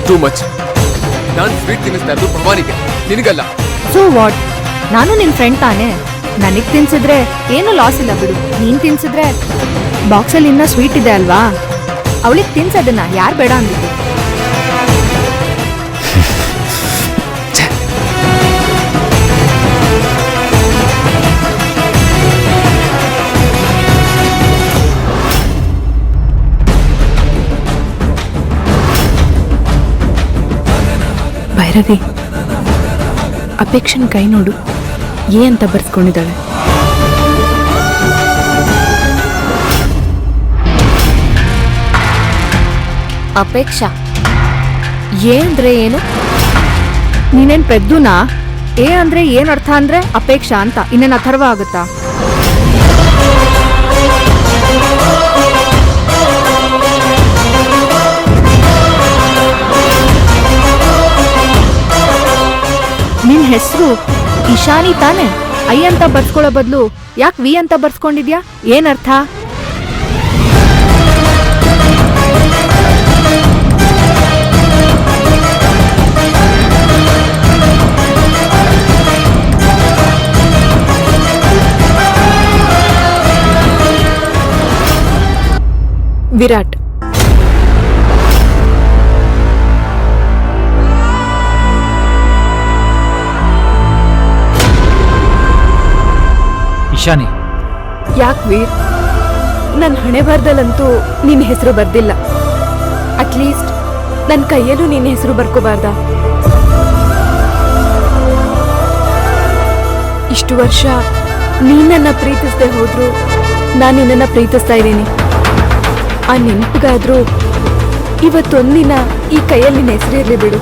Too much. ನಾನು sweet ತಿನ್ನಿಸ್ತಾ ಇದ್ದು ಭವಾನಿಗೆ, ನಿನಗಲ್ಲ. So what? ನಾನು ನಿನ್ ಫ್ರೆಂಡ್ ತಾನೇ. ನನಗ್ ತಿನ್ಸಿದ್ರೆ ಏನು ಲಾಸ್ ಇಲ್ಲ ಬಿಡು. ನೀನ್ ತಿನ್ಸಿದ್ರೆ ಬಾಕ್ಸಲ್ಲಿ ಇನ್ನ ಸ್ವೀಟ್ ಇದೆ ಅಲ್ವಾ, ಅವಳಿಗೆ ತಿನ್ಸೋದನ್ನ ಯಾರು ಬೇಡ ಅಂದಿದ್ದು. ಭೈರವಿ, ಅಪೇಕ್ಷನ್ ಕೈ ನೋಡು, ಏ ಅಂತ ಬರ್ಸ್ಕೊಂಡಿದ್ದಾಳೆ. ಅಪೇಕ್ಷಾ ಏ ಅಂದ್ರೆ ಏನು? ನೀನೇನ್ ಪೆದ್ದುನಾ? ಏ ಅಂದ್ರೆ ಏನ್ ಅರ್ಥ ಅಂದ್ರೆ ಅಪೇಕ್ಷಾ ಅಂತ ಇನ್ನೇನ್ ಅಥರ್ವ ಆಗುತ್ತಾ? ನಿನ್ ಹೆಸರು ಇಶಾನಿ ತಾನೆ? ಐ ಅಂತ ಬರ್ಸ್ಕೊಳ್ಳೋ ಬದಲು ಯಾಕೆ ವಿ ಅಂತ ಬರ್ಸ್ಕೊಂಡಿದ್ಯಾ? ಏನರ್ಥ? ವಿರಾಟ್. ಇಶಾನಿ. ಯಾಕೆ ವೀರ್? ನನ್ನ ಹಣೆ ಬರ್ದಲ್ಲಂತೂ ನಿನ್ನ ಹೆಸರು ಬರ್ದಿಲ್ಲ. ಅಟ್ಲೀಸ್ಟ್ ನನ್ನ ಕೈಯಲ್ಲೂ ನಿನ್ನ ಹೆಸರು ಬರ್ಕೋಬಾರ್ದ? ಇಷ್ಟು ವರ್ಷ ನೀನನ್ನ ಪ್ರೀತಿಸದೆ ಹೋದ್ರು ನಾನು ನಿನ್ನನ್ನು ಪ್ರೀತಿಸ್ತಾ ಇದ್ದೀನಿ. ಆ ನೆನಪಿಗಾದ್ರೂ ಇವತ್ತೊಂದಿನ ಈ ಕೈಯಲ್ಲಿ ನಿನ್ನ ಹೆಸರು ಇರಲಿ ಬಿಡು.